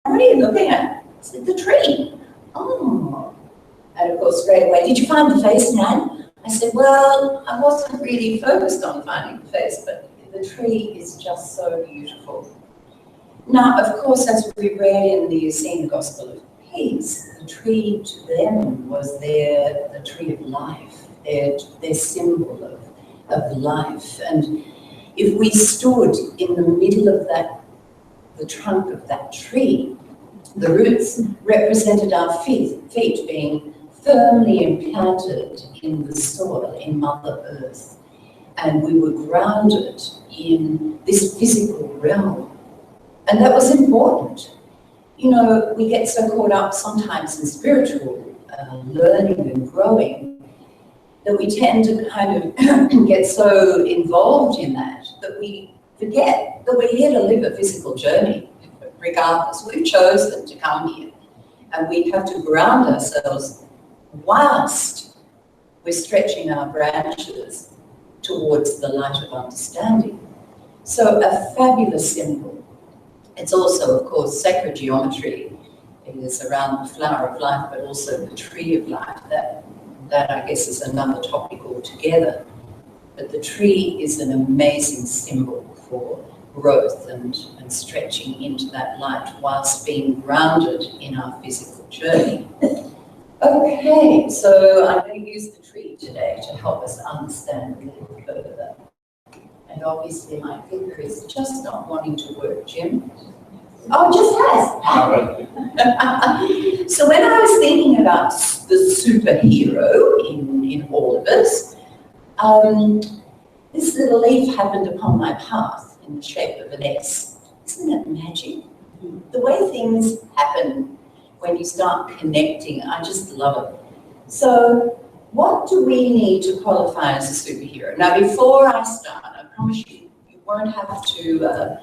what are you looking at? I said, the tree. Oh. And of course, straight away, did you find the face, Nan? I said, well, I wasn't really focused on finding the face, but the tree is just so beautiful. Now, of course, as we read in the Essene Gospel of Peace, the tree to them was the tree of life, their symbol of life. And if we stood in the middle of the trunk of that tree, the roots represented our feet being firmly implanted in the soil, in Mother Earth. And we were grounded in this physical realm. And that was important. You know, we get so caught up sometimes in spiritual learning and growing that we tend to kind of get so involved in that we forget that we're here to live a physical journey, regardless. We've chosen to come here, and we have to ground ourselves whilst we're stretching our branches towards the light of understanding. So a fabulous symbol. It's also, of course, sacred geometry. It is around the flower of life, but also the tree of life. That I guess is another topic altogether. But the tree is an amazing symbol for growth and stretching into that light whilst being grounded in our physical journey. Okay, so I'm going to use the tree today to help us understand a little further. And obviously my finger is just not wanting to work, Jim. Oh, it just has. So when I was thinking about the superhero in all of us, this little leaf happened upon my path in the shape of an S. Isn't that magic? The way things happen when you start connecting, I just love it. So what do we need to qualify as a superhero? Now, before I start, I promise you, you won't have to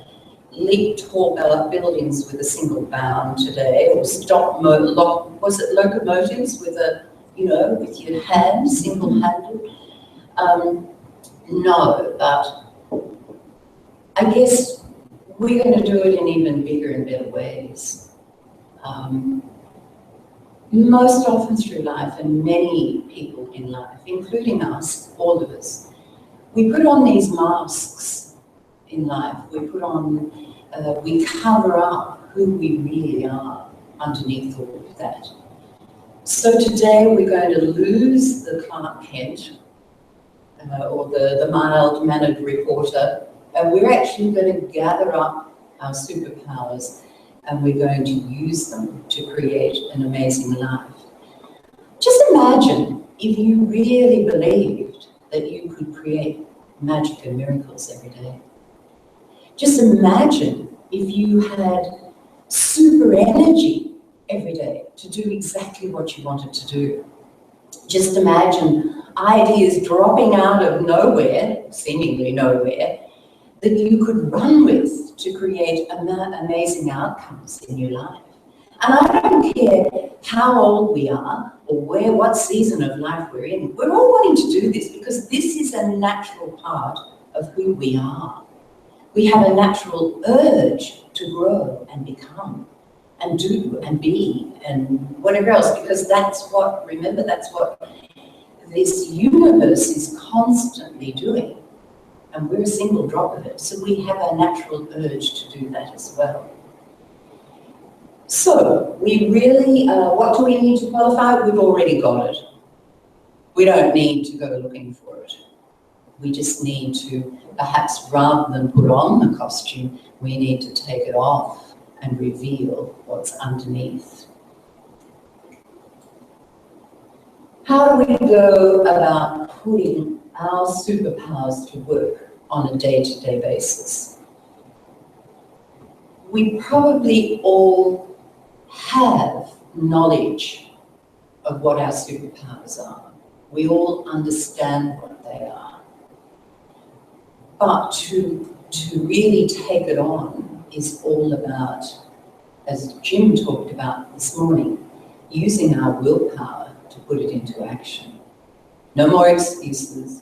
leap tall buildings with a single bound today, or stop locomotives with with your hand, single-handed. No, but I guess we're going to do it in even bigger and better ways. Most often through life, and many people in life, including us, all of us, we put on these masks in life. We cover up who we really are underneath all of that. So today we're going to lose the Clark Kent or the mild-mannered reporter, and we're actually going to gather up our superpowers and we're going to use them to create an amazing life. Just imagine if you really believed that you could create magic and miracles every day. Just imagine if you had super energy every day to do exactly what you wanted to do. Just imagine ideas dropping out of nowhere, seemingly nowhere, that you could run with to create amazing outcomes in your life. And I don't care how old we are or what season of life we're in. We're all wanting to do this because this is a natural part of who we are. We have a natural urge to grow and become and do and be and whatever else, because that's what this universe is constantly doing. And we're a single drop of it. So we have a natural urge to do that as well. So we really, what do we need to qualify? We've already got it. We don't need to go looking for it. We just need to, perhaps rather than put on the costume, we need to take it off and reveal what's underneath. How do we go about putting our superpowers to work on a day-to-day basis? We probably all have knowledge of what our superpowers are. We all understand what they are. But to really take it on is all about, as Jim talked about this morning, using our willpower to put it into action. No more excuses.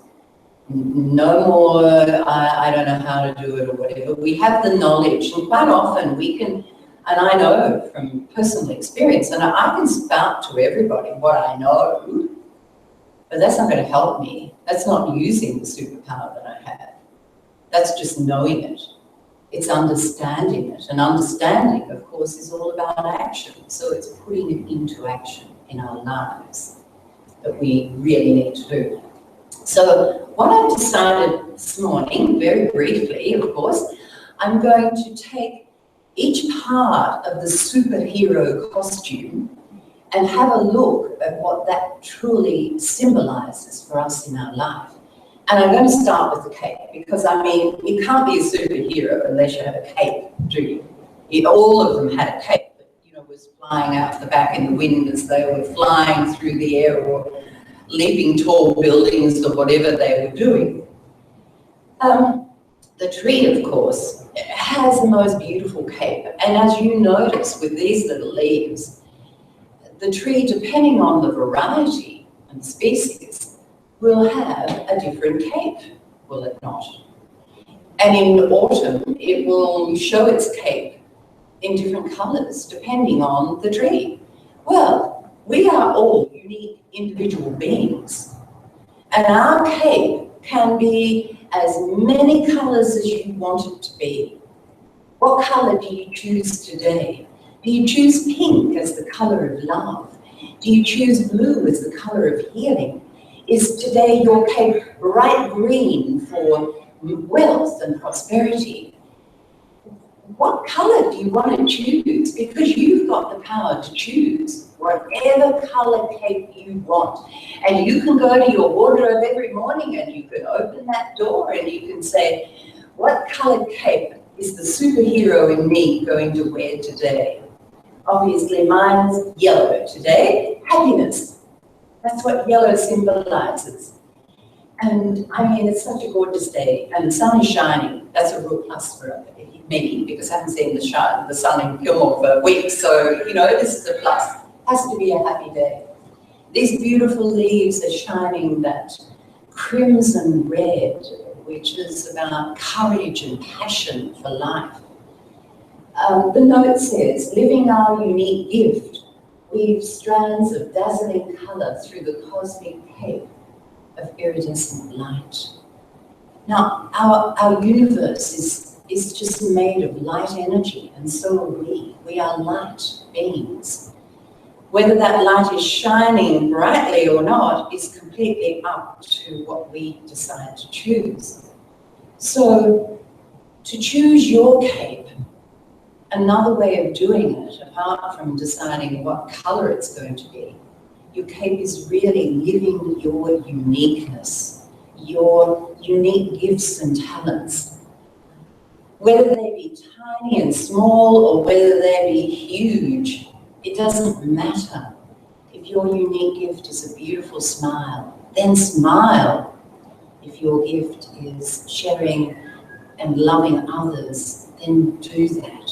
No more, I don't know how to do it or whatever. We have the knowledge, and quite often we can And I know from personal experience, and I can spout to everybody what I know, but that's not going to help me. That's not using the superpower that I have. That's just knowing it. It's understanding it. And understanding, of course, is all about action. So it's putting it into action in our lives that we really need to do. So what I've decided this morning, very briefly, of course, I'm going to take each part of the superhero costume and have a look at what that truly symbolizes for us in our life. And I'm going to start with the cape, because I mean, you can't be a superhero unless you have a cape, do you? All of them had a cape that, you know, was flying out the back in the wind as they were flying through the air or leaping tall buildings or whatever they were doing. The tree, of course, has the most beautiful cape. And as you notice with these little leaves, the tree, depending on the variety and species, will have a different cape, will it not? And in autumn, it will show its cape in different colours, depending on the tree. Well, we are all unique individual beings, and our cape can be as many colours as you want it to be. What colour do you choose today? Do you choose pink as the colour of love? Do you choose blue as the colour of healing? Is today your cape bright green for wealth and prosperity? What colour do you want to choose? Because you've got the power to choose whatever colour cape you want. And you can go to your wardrobe every morning and you can open that door and you can say, what colour cape is the superhero in me going to wear today? Obviously mine's yellow today, happiness. That's what yellow symbolises. And I mean, it's such a gorgeous day and the sun is shining. That's a real plus for me, because I haven't seen the sun in Gilmore for weeks. So, you know, this is a plus. Has to be a happy day. These beautiful leaves are shining that crimson red, which is about courage and passion for life. The note says, living our unique gift, weave strands of dazzling colour through the cosmic cape of iridescent light. Now, our universe is just made of light energy, and so are we. We are light beings. Whether that light is shining brightly or not is completely up to what we decide to choose. So, to choose your cape, another way of doing it, apart from deciding what colour it's going to be, your cape is really living your uniqueness, your unique gifts and talents. Whether they be tiny and small or whether they be huge, it doesn't matter. If your unique gift is a beautiful smile, then smile. If your gift is sharing and loving others, then do that.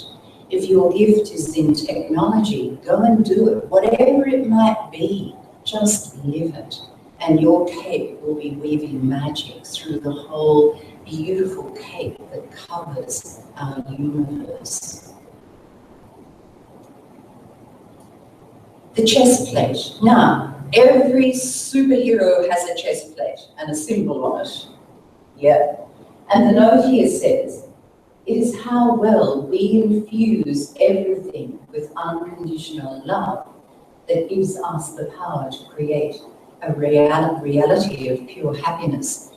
If your gift is in technology, go and do it. Whatever it might be, just live it. And your cape will be weaving magic through the whole beautiful cape that covers our universe. The chest plate. Now, every superhero has a chest plate and a symbol on it. Yeah. And the note here says, it is how well we infuse everything with unconditional love that gives us the power to create a reality of pure happiness.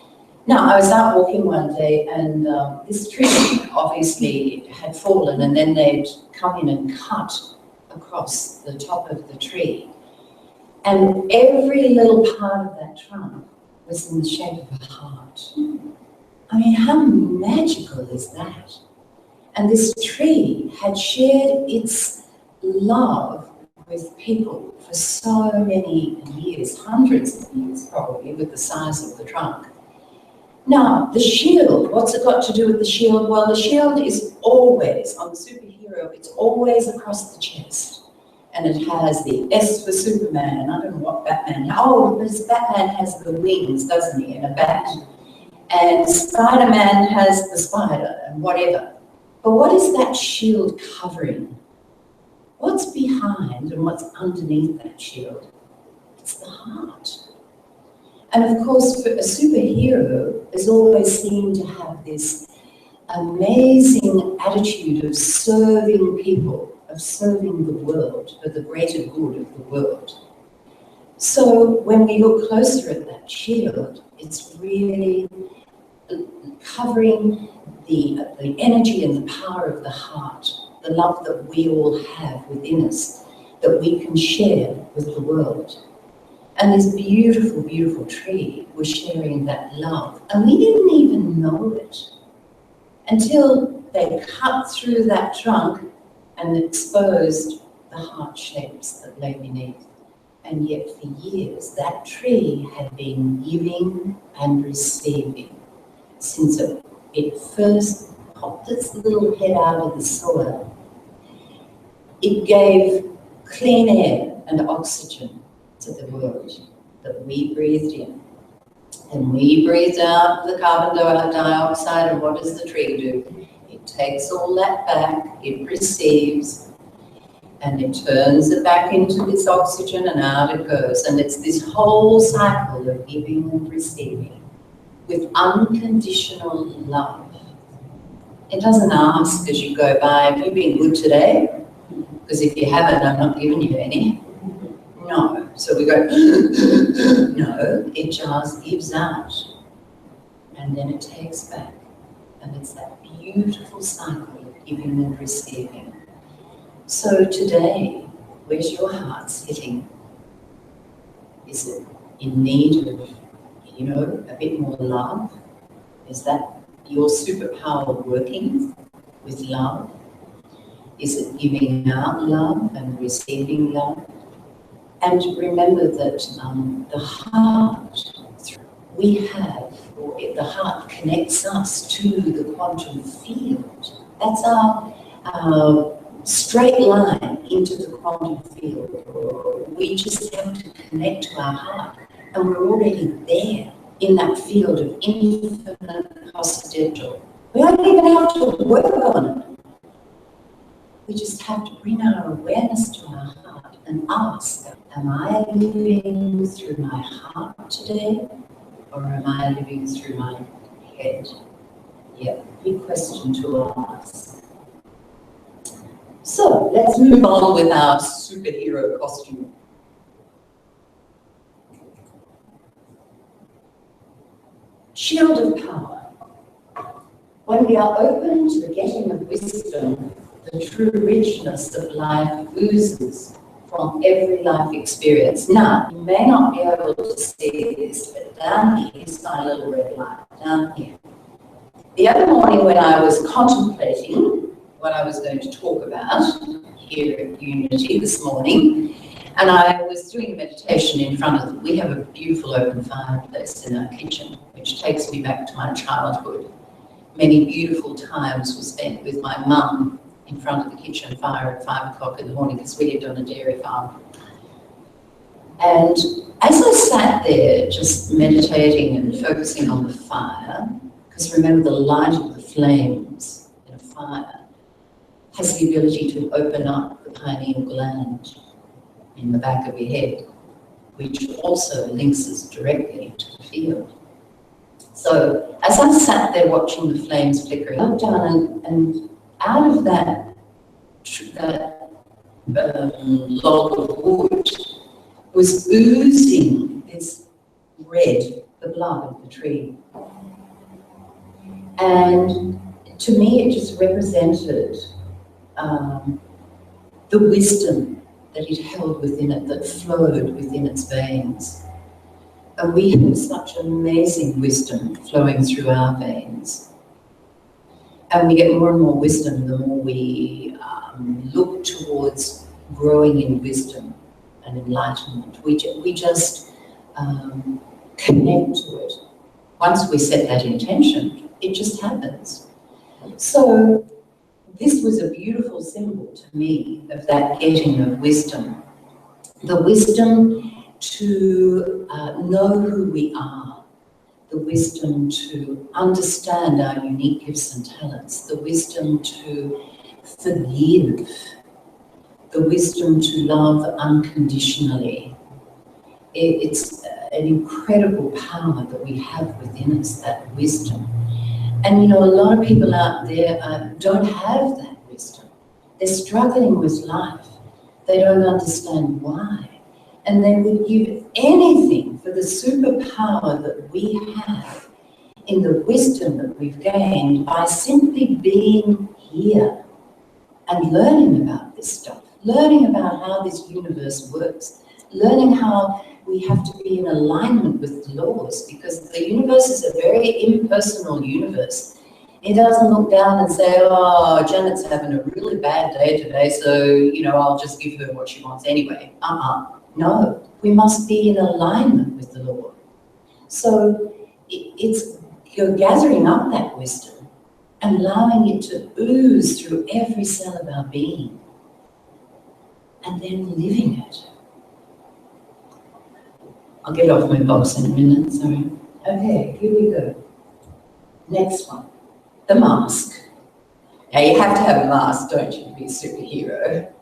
Now, I was out walking one day and this tree obviously had fallen, and then they'd come in and cut across the top of the tree. And every little part of that trunk was in the shape of a heart. I mean, how magical is that? And this tree had shared its love with people for so many years, hundreds of years probably, with the size of the trunk. Now, the shield, what's it got to do with the shield? Well, the shield is always, on the superhero, it's always across the chest. And it has the S for Superman. I don't know what Batman, oh, because Batman has the wings, doesn't he, and a bat. And Spider-Man has the spider and whatever. But what is that shield covering? what's behind and what's underneath that shield? It's the heart. And of course, for a superhero is always seen to have this amazing attitude of serving people, of serving the world, for the greater good of the world. So when we look closer at that shield, it's really covering the energy and the power of the heart, the love that we all have within us, that we can share with the world. And this beautiful, beautiful tree was sharing that love. And we didn't even know it until they cut through that trunk and exposed the heart shapes that lay beneath. And yet for years, that tree had been giving and receiving since it first popped its little head out of the soil. It gave clean air and oxygen to the world that we breathed in. And we breathed out the carbon dioxide, and what does the tree do? It takes all that back, it receives, and it turns it back into this oxygen, and out it goes. And it's this whole cycle of giving and receiving with unconditional love. It doesn't ask as you go by, have you been good today? Because if you haven't, I'm not giving you any. No. So we go, no, it just gives out. And then it takes back. And it's that beautiful cycle of giving and receiving. So today, where's your heart sitting? Is it in need of, a bit more love? Is that your superpower working with love? Is it giving out love and receiving love? And remember that the heart, the heart connects us to the quantum field. That's our straight line into the quantum field. We just have to connect to our heart, and we're already there in that field of infinite potential. We don't even have to work on it. We just have to bring our awareness to our heart and ask, am I living through my heart today, or am I living through my head? Yeah, big question to ask. So let's move on with our superhero costume. Shield of power. When we are open to the getting of wisdom, the true richness of life oozes from every life experience. Now, you may not be able to see this, but down here is my little red light, down here. The other morning when I was contemplating what I was going to talk about here at Unity this morning, and I was doing a meditation in front of, we have a beautiful open fireplace in our kitchen, which takes me back to my childhood. Many beautiful times were spent with my mum in front of the kitchen fire at 5 o'clock in the morning, because we lived on a dairy farm. And as I sat there just meditating and focusing on the fire, because remember the light of the flames in a fire has the ability to open up the pineal gland in the back of your head, which also links us directly to the field. So as I sat there watching the flames flickering, I looked down and out of that log of wood was oozing this red, the blood of the tree. And to me, it just represented the wisdom that it held within it, that flowed within its veins. And we have such amazing wisdom flowing through our veins. And we get more and more wisdom the more we look towards growing in wisdom and enlightenment. We just connect to it. Once we set that intention, it just happens. So this was a beautiful symbol to me of that getting of wisdom. The wisdom to know who we are, the wisdom to understand our unique gifts and talents, the wisdom to forgive, the wisdom to love unconditionally. It's an incredible power that we have within us, that wisdom. And you know, a lot of people out there don't have that wisdom. They're struggling with life. They don't understand why. And they would give anything for the superpower that we have in the wisdom that we've gained by simply being here and learning about this stuff, learning about how this universe works, learning how we have to be in alignment with the laws, because the universe is a very impersonal universe. It doesn't look down and say, oh, Janet's having a really bad day today, so, you know, I'll just give her what she wants anyway. No, we must be in alignment with the law. So you're gathering up that wisdom and allowing it to ooze through every cell of our being, and then living it. I'll get off my box in a minute, sorry. Okay, here we go. Next one, the mask. Now you have to have a mask, don't you, to be a superhero?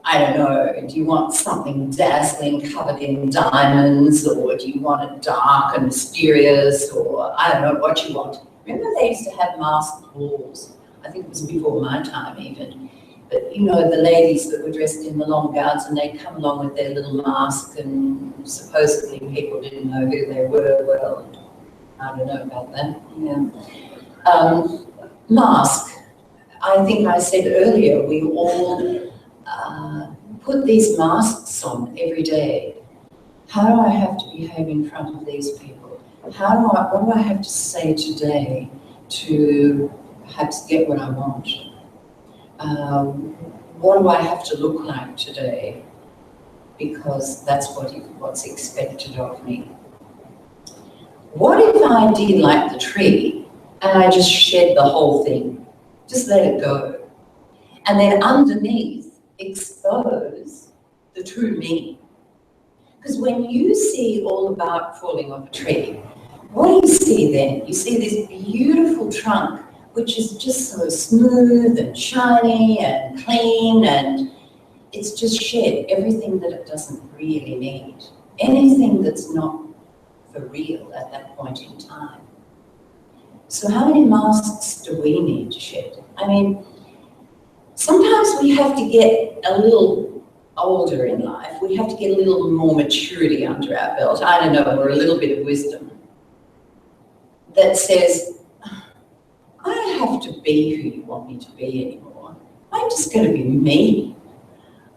I don't know, do you want something dazzling covered in diamonds, or do you want it dark and mysterious, or I don't know what you want. Remember they used to have masked balls? I think it was before my time even. But you know, the ladies that were dressed in the long gowns, and they'd come along with their little mask, and supposedly people didn't know who they were. Well, I don't know about that. Yeah. Mask. I think I said earlier, we all put these masks on every day. How do I have to behave in front of these people? What do I have to say today to perhaps get what I want? What do I have to look like today? Because that's what's expected of me. What if I did like the tree and I just shed the whole thing? Just let it go. And then underneath, expose the true me. Because when you see all about falling off a tree, what do you see then? You see this beautiful trunk, which is just so smooth and shiny and clean, and it's just shed everything that it doesn't really need. Anything that's not for real at that point in time. So how many masks do we need to shed? I mean, sometimes we have to get a little older in life. We have to get a little more maturity under our belt. I don't know, or a little bit of wisdom that says, I don't have to be who you want me to be anymore. I'm just going to be me.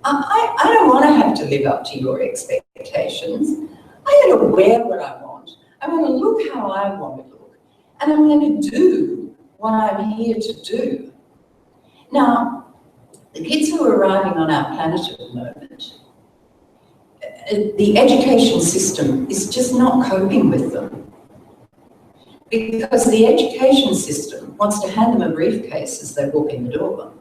I don't want to have to live up to your expectations. I'm going to wear what I want. I'm going to look how I want to look. And I'm going to do what I'm here to do. Now, the kids who are arriving on our planet at the moment, the education system is just not coping with them. Because the education system wants to hand them a briefcase as they walk in the door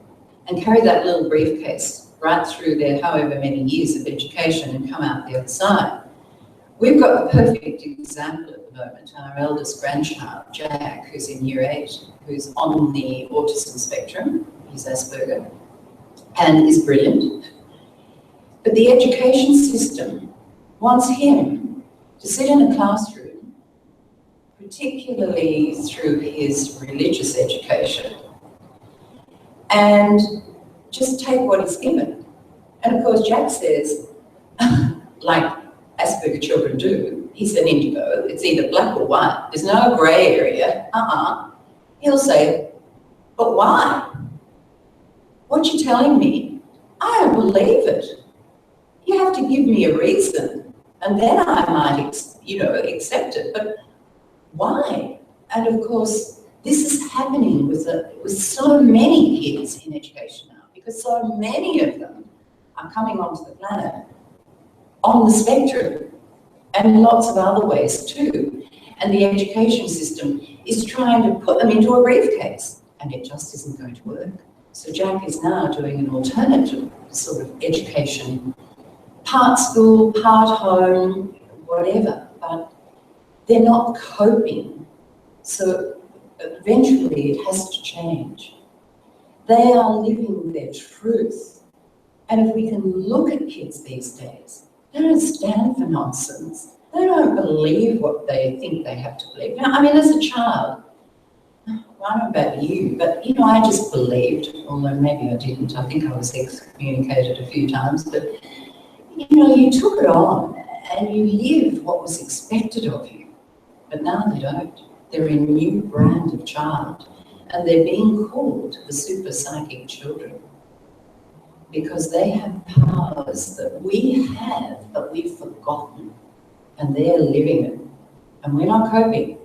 and carry that little briefcase right through their however many years of education and come out the other side. We've got the perfect example at the moment. Our eldest grandchild, Jack, who's in year 8, who's on the autism spectrum, he's Asperger, and is brilliant. But the education system wants him to sit in a classroom, particularly through his religious education, and just take what he's given. And of course, Jack says, like Asperger children do, he's an indigo, it's either black or white, there's no grey area, He'll say, but why? What you're telling me, I don't believe it. You have to give me a reason, and then I might, accept it, but why? And of course, this is happening with so many kids in education now, because so many of them are coming onto the planet on the spectrum, and lots of other ways too. And the education system is trying to put them into a briefcase, and it just isn't going to work. So Jack is now doing an alternative sort of education, part school, part home, whatever, but they're not coping. So eventually it has to change. They are living their truth. And if we can look at kids these days, they don't stand for nonsense. They don't believe what they think they have to believe. Now, I mean, as a child, I don't know about you, but, you know, I just believed, although maybe I didn't. I think I was excommunicated a few times, but, you know, you took it on and you lived what was expected of you. But now they don't. They're a new brand of child, and they're being called the super psychic children because they have powers that we have, but we've forgotten, and they're living it. And we're not coping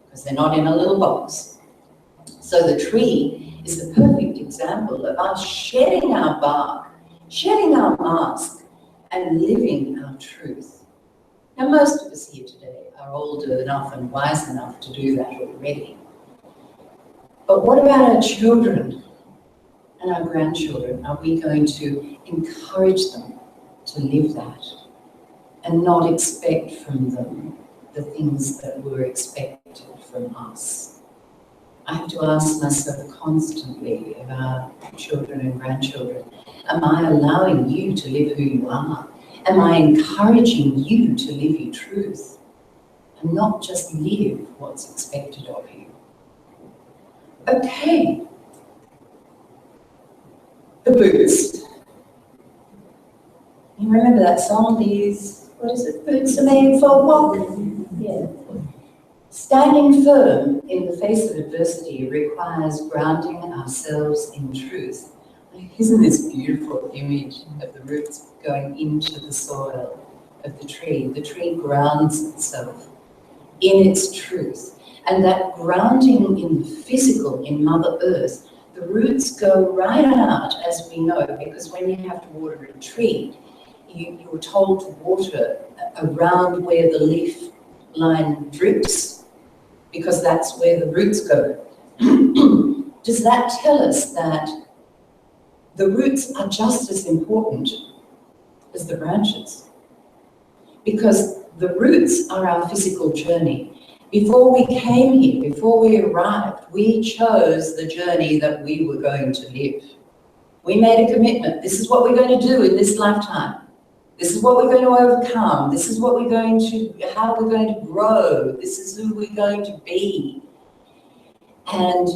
because they're not in a little box. So the tree is the perfect example of us shedding our bark, shedding our mask, and living our truth. Now, most of us here today are older enough and wise enough to do that already. But what about our children and our grandchildren? Are we going to encourage them to live that and not expect from them the things that were expected from us? I have to ask myself constantly of our children and grandchildren, am I allowing you to live who you are? Am I encouraging you to live your truth and not just live what's expected of you? Okay. The boots. You remember that song, what is it? Boots are made for walking. Yeah. Standing firm in the face of adversity requires grounding ourselves in truth. Isn't this beautiful image of the roots going into the soil of the tree? The tree grounds itself in its truth. And that grounding in the physical, in Mother Earth, the roots go right out, as we know, because when you have to water a tree, you're told to water around where the leaf line drips, because that's where the roots go. Does that tell us that the roots are just as important as the branches? Because the roots are our physical journey. Before we came here, before we arrived, we chose the journey that we were going to live. We made a commitment. This is what we're going to do in this lifetime. This is what we're going to overcome. This is what we're going to, how we're going to grow. This is who we're going to be. And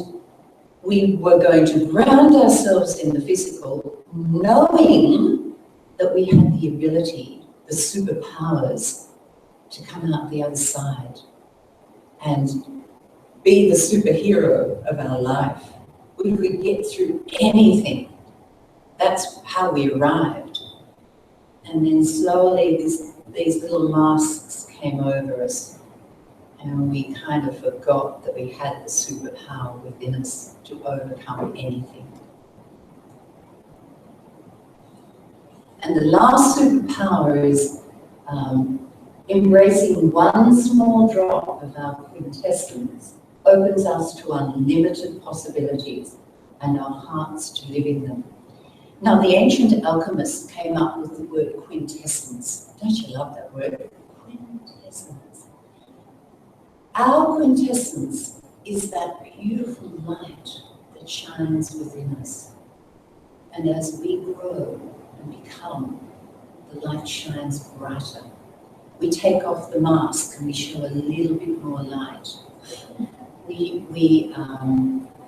we were going to ground ourselves in the physical, knowing that we had the ability, the superpowers, to come out the other side and be the superhero of our life. We could get through anything. That's how we arrived. And then slowly these little masks came over us, and we kind of forgot that we had the superpower within us to overcome anything. And the last superpower is embracing one small drop of our quintessence opens us to unlimited possibilities and our hearts to live in them. Now, the ancient alchemists came up with the word quintessence. Don't you love that word? Quintessence. Our quintessence is that beautiful light that shines within us. And as we grow and become, the light shines brighter. We take off the mask and we show a little bit more light. We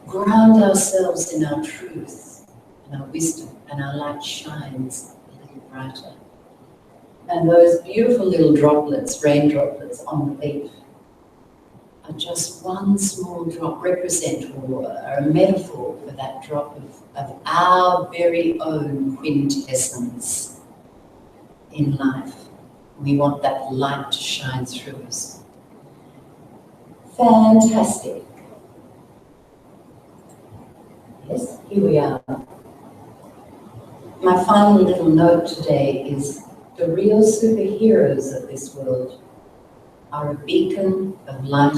ground ourselves in our truth and our wisdom, and our light shines a little brighter. And those beautiful little droplets, rain droplets on the leaf, are just one small drop, represent or are a metaphor for that drop of our very own quintessence in life. We want that light to shine through us. Fantastic. Yes, here we are. My final little note today is the real superheroes of this world are a beacon of light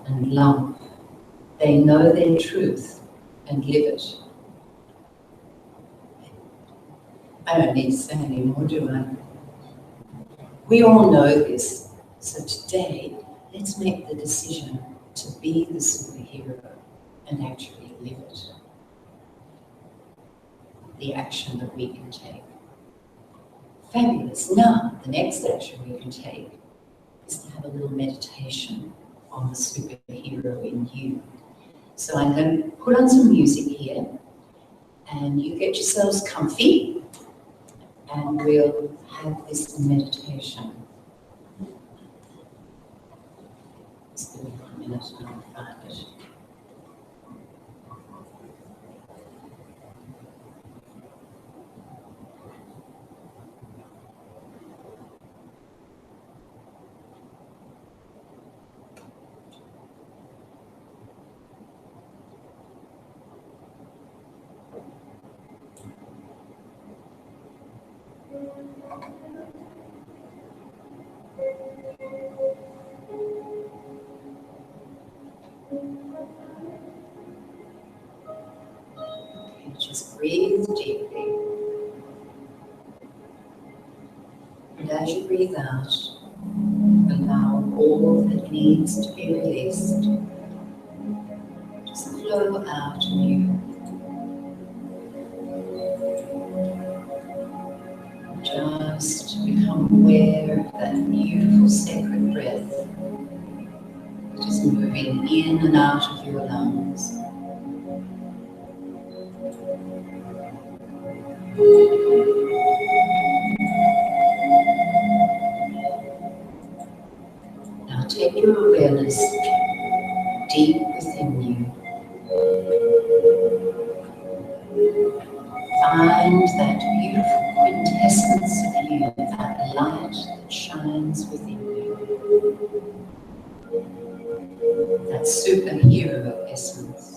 and love. They know their truth and live it. I don't need to say any more, do I? We all know this, so today, let's make the decision to be the superhero and actually live it. the action that we can take. Fabulous. Now, the next action we can take is to have a little meditation on the superhero in you. So I'm going to put on some music here, and you get yourselves comfy, and we'll have this meditation. Just give me 1 minute and I'll find it. Just breathe deeply. And as you breathe out, allow all that needs to be released. Just flow out of you. Just become aware of that beautiful sacred breath that is moving in and out of your lungs. Now take your awareness deep within you. Find that beautiful quintessence of you, that light that shines within you. That superhero essence.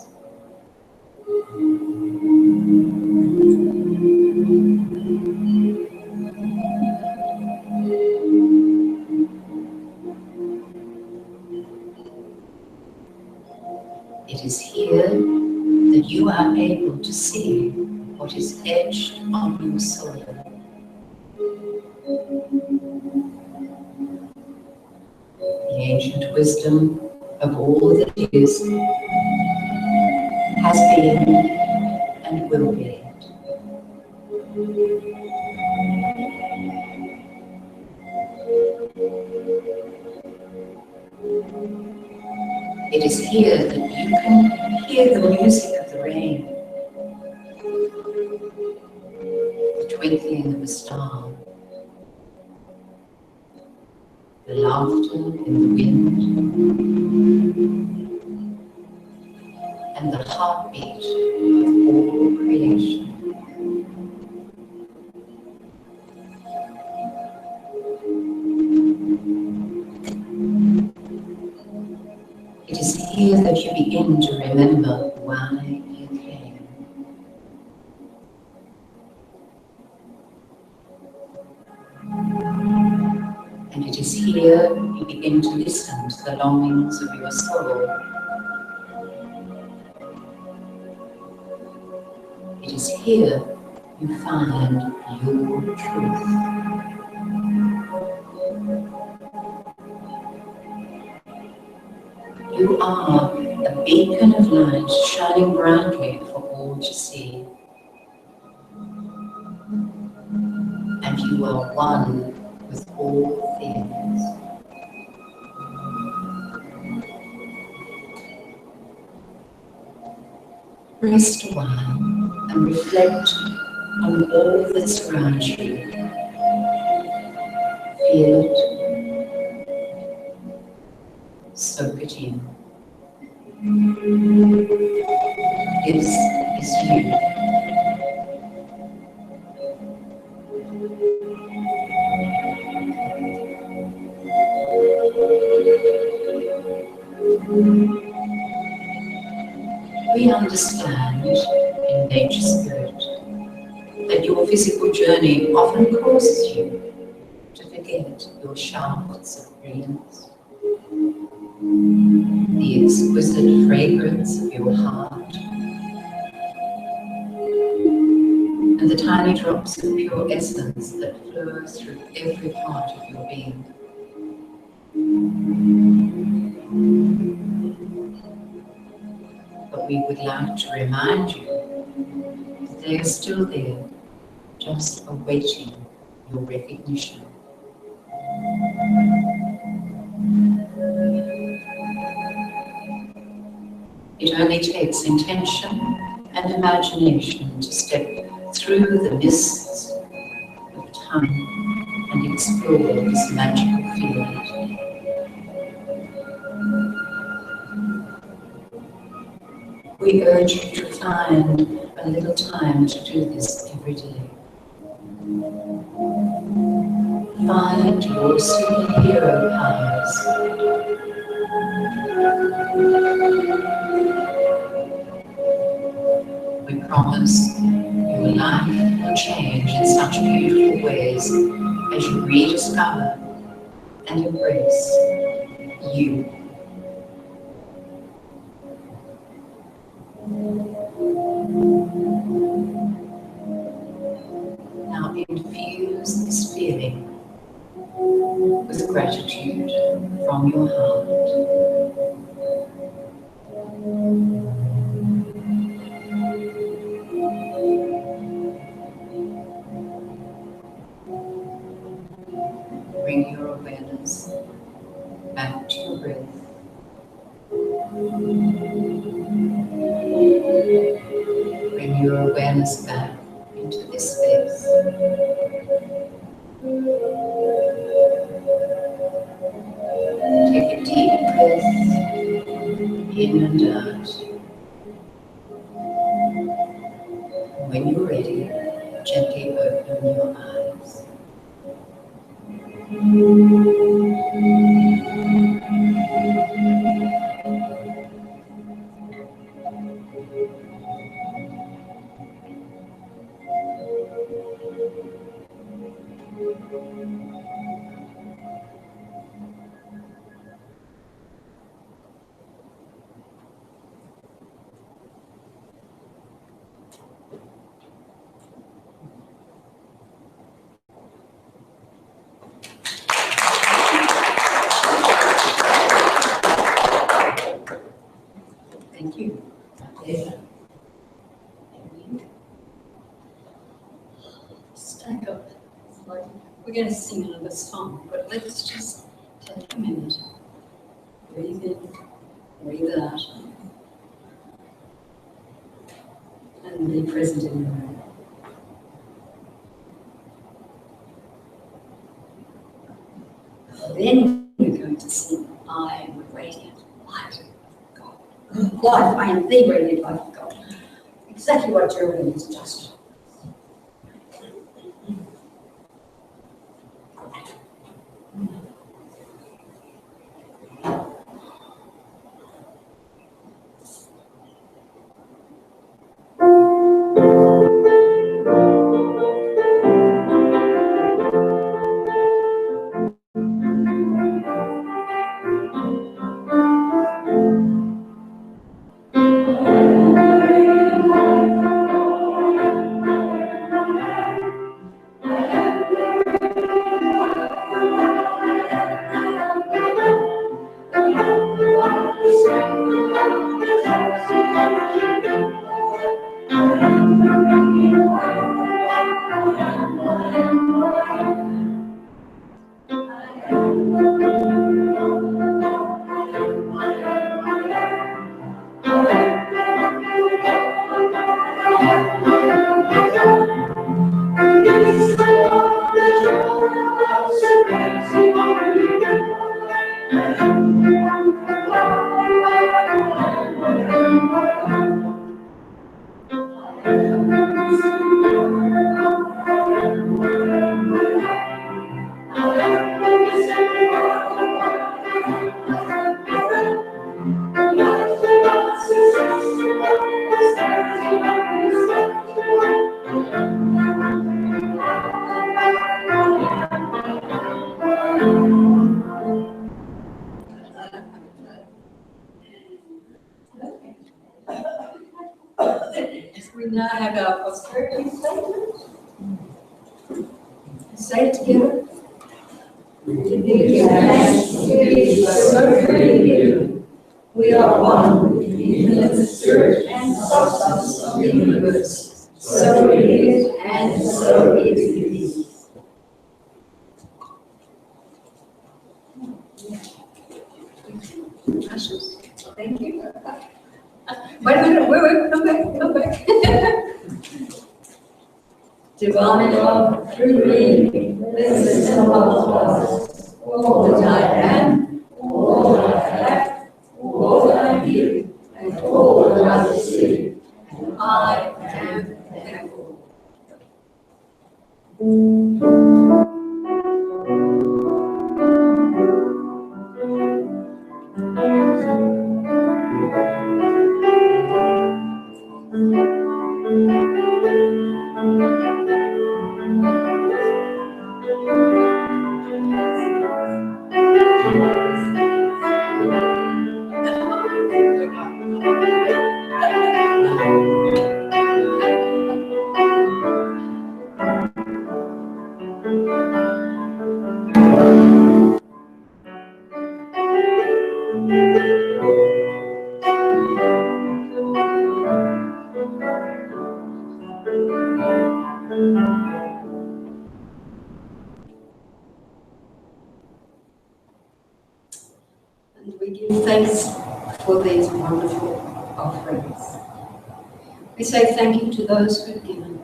It is here that you are able to see what is etched on your soul. The ancient wisdom of all that is, has been, and will be. It is here that you can hear the music of the rain, the twinkling of a star, the laughter in the wind, and the heartbeat of all creation. It is here that you begin to remember why you came. And it is here you begin to listen to the longings of your soul. It is here you find your truth. You are a beacon of light shining brightly for all to see. And you are one with all things. Rest a while and reflect on all that surrounds you. Feel it. Soak it in. This is you. We understand in nature spirit that your physical journey often causes you to forget your shafts of brilliance, the exquisite fragrance of your heart, and the tiny drops of pure essence that flow through every part of your being. But we would like to remind you that they are still there, just awaiting your recognition. It only takes intention and imagination to step through the mists of time and explore this magical field. We urge you to find a little time to do this every day. Find your superhero powers. We promise your life will change in such beautiful ways as you rediscover and embrace you. Now infuse this feeling with gratitude from your heart. Bring your awareness back to your breath. Bring your awareness back into this space. Take a deep breath in and out. When you're ready, gently open your eyes. Thank you. Stack up. Like, we're going to sing another song, but let's just take a minute. Breathe in, breathe out, and be present in the room. Then we're going to sing, I am the radiant light of God. Life, I am the radiant light of God. Exactly what Germany is just. We now have our prosperity statement. Say it together. So very new. We are one with the infinite spirit and substance of the universe. So it is, and so it is. Thank you. Wait, come back. Divine love, through me, blesses and multiplies all that I am, all that I have, all that I give, and all that I receive. And I am thankful. And we give thanks for these wonderful offerings. We say thank you to those who've given.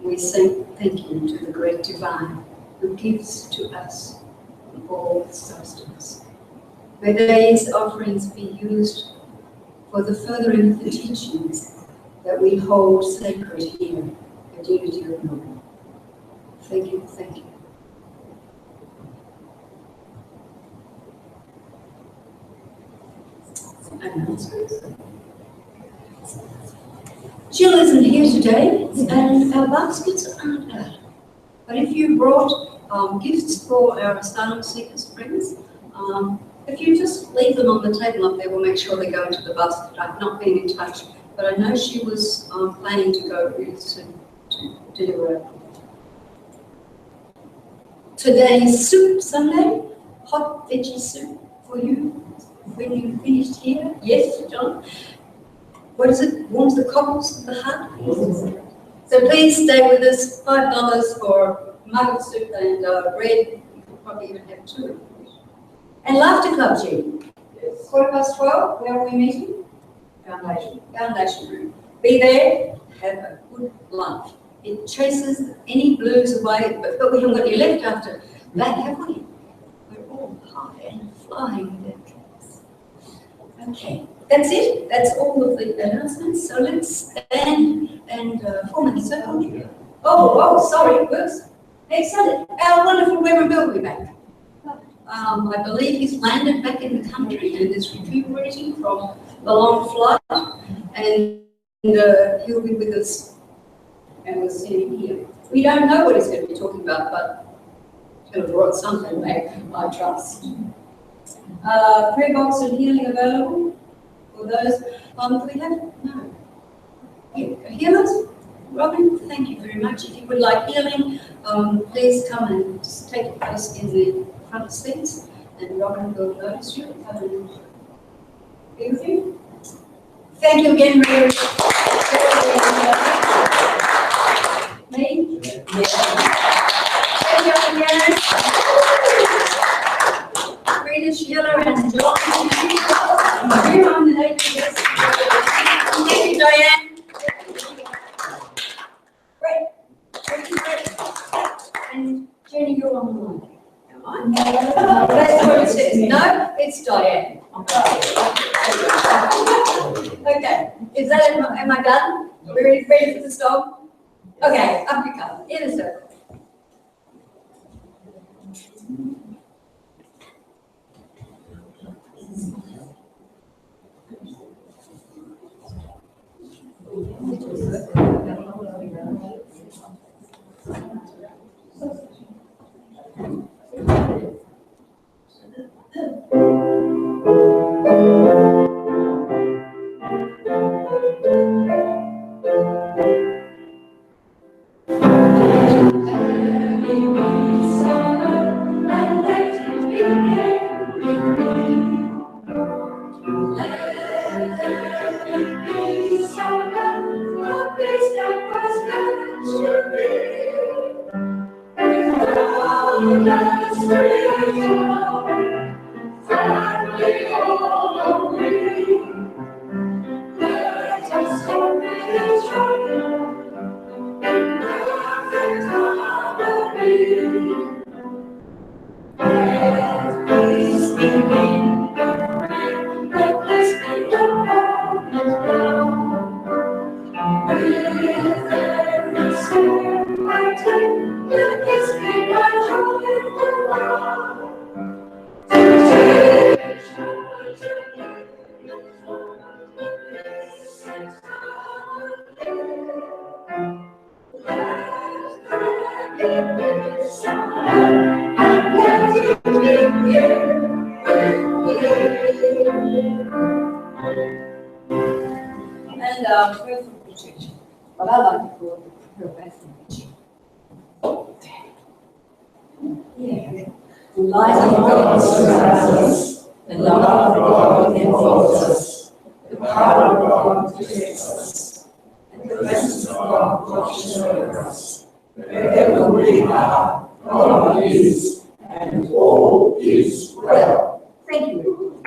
We say thank you to the great divine who gives to us all substance. May these offerings be used for the furthering of the teachings that we hold sacred here at Unity of Melbourne. Thank you, thank you. Announcements. Jill isn't here today, and our baskets aren't out. But if you brought gifts for our asylum seekers friends, if you just leave them on the table up there, we'll make sure they go into the basket. I've not been in touch, but I know she was planning to go really soon to deliver it. Today's soup Sunday, hot veggie soup for you when you finished here. Yes, John? What is it? Warms the cockles of the heart? So please stay with us. $5 for mug of soup and bread. You could probably even have two. And Laughter Club, G. Yes. 12:15, where are we meeting? Foundation room. Be there, have a good lunch. It chases any blues away, but we haven't got any left after that, have we? We're all high and flying with our cakes. Okay, that's it. That's all of the announcements. So let's stand and form a circle. Oh, sorry, whoops. Excellent. Our wonderful Reverend Bill will be back. I believe he's landed back in the country and is recuperating from the long flight, and he'll be with us, and we'll see him here. We don't know what he's going to be talking about, but he'll have brought something back, I trust. Prayer box and healing available for those. Do we have? No. Healers? Robin, thank you very much. If you would like healing, please come and just take your place in the front seats, and Robin will notice you and be with you. Thank you again, Mary. Me? Thank you again. Rita, Sheila, and John. Here on the day. Thank you, Diane. Great. Thank you, great. And Jenny, you're on the line. That's what it says. No, it's Diane. Okay, is that, am I done? We're ready for the stop? Okay, up you come, in a circle. And prayerful protection. What I like to call prayerful protection. Yeah. The light of God surrounds us. The love of God enfolds us. The power of God protects us. And the presence of God watches over us. Wherever we are, God is, and all is well. Thank you.